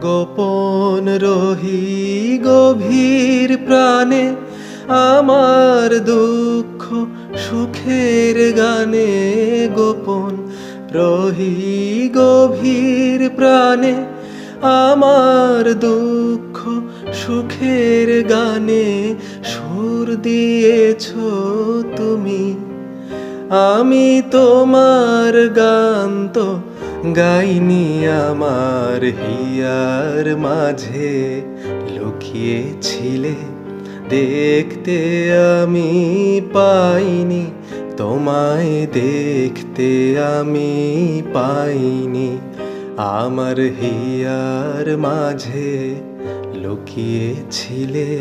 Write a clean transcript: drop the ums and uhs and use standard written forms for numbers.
গোপন রহি গভীর প্রাণে, আমার দুঃখ সুখের গানে। গোপন রহি গভীর প্রাণে, আমার দুঃখ সুখের গানে। সুর দিয়েছ তুমি, আমি তোমার গান তো গাইনি। আমার হিয়ার মাঝে লুকিয়েছিলে, দেখতে আমি পাইনি। তোমায় দেখতে আমি পাইনি। আমার হিয়ার মাঝে লুকিয়েছিলে।